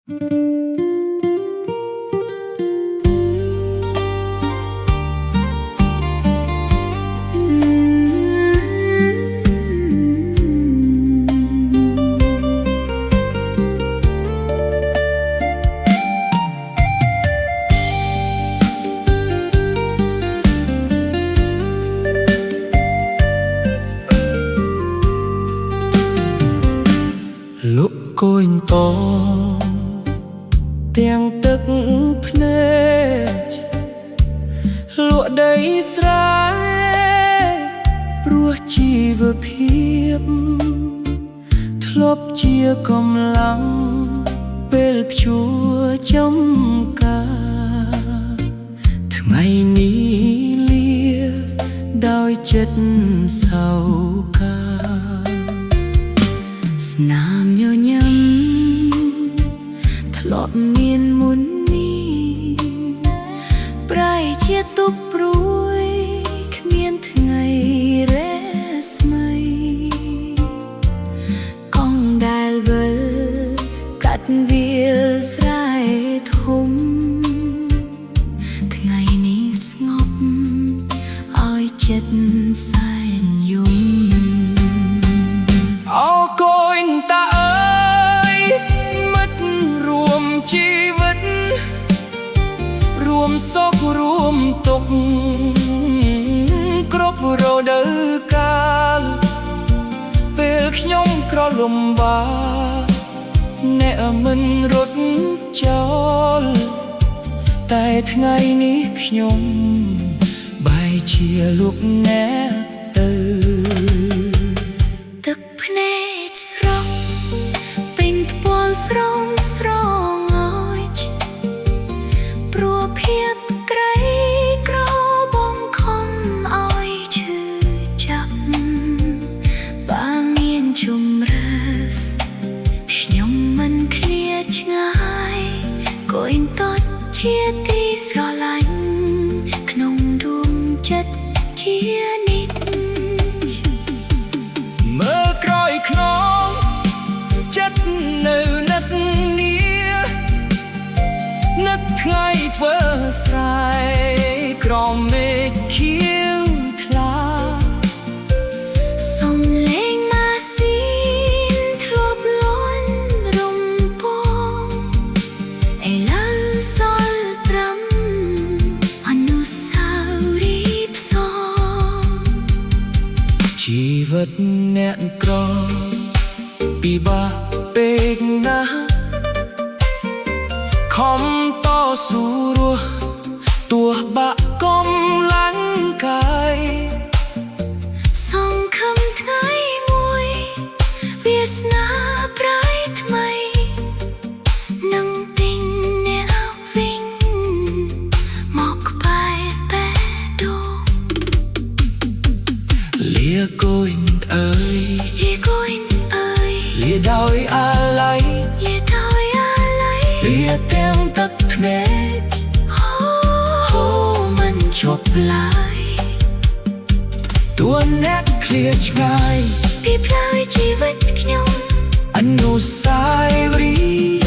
លក់គួយតទាំងទឹកភ្នែកលក់ដីស្រែព្រោះជីវភាពធ្លាប់ជាកម្លាំងពេលភ្ជួរចំការថ្ងៃនេះលាដោយចិត្តសៅកាស្នាមញញឹមធ្លាប់មានមុននេះប្រែជាទុកព្រួយគ្មានថ្ងៃរេស្មៃកងដែលវិលកាត់វាលស្រែធំថ្ងៃនេះស្ងប់ឲ្យចិត្តសែនយំអូកូនតាអើយមិត្តរួមជីវិតរួមសុខរួមទុក្ខគ្រប់រដូវកាលពេលខ្ញុំក្រលំបាកអ្នកមិនរត់ចោលតែថ្ងៃនេះខ្ញុំបែរជាលោកអ្នកទៅទឹកភ្នែកស្រស់ពេញថ្ពាល់ស្រងស្រងាចព្រោះភាពក្រីក្របងខំឲ្យឈឺចាប់បើមានជំរើសខ្ញុំមិនឃ្លាតឆ្ងាយគួយតតជាទីស្រឡាញ់ក្នុងដួងចិត្តជានិច្ចមើលក្រោយខ្នងចិត្តនៅនឹកនេះនឹកថ្ងៃធ្វើស្រែក្រោមមេឃខៀវថ្លាសំឡេងម៉ាស៊ីនធ្លាប់លន់រំពងឥឡូវសល់ត្រឹមអនុស្សាវរីយ៍ផ្សងជីវិតអ្នកក្រពិបាកពេកណាស់ខំតស៊ូរស់ទោះបាក់កម្លាំងកាយសង្ឃឹមថ្ងៃមួយវាសនាប្រៃថ្មីនឹងទិញអ្នកវិញមកក្បែរបែដូងលាគួយអើយលាគួយអើយលាដោយអាឡ័យលាដោយអាឡ័យលាទាំងទឹកភ្នែកហូរមិនជប់ឡើយតួអ្នកឃ្លាតឆ្ងាយពីផ្លូវជីវិតខ្ញុំអនុស្សាវរីយ៍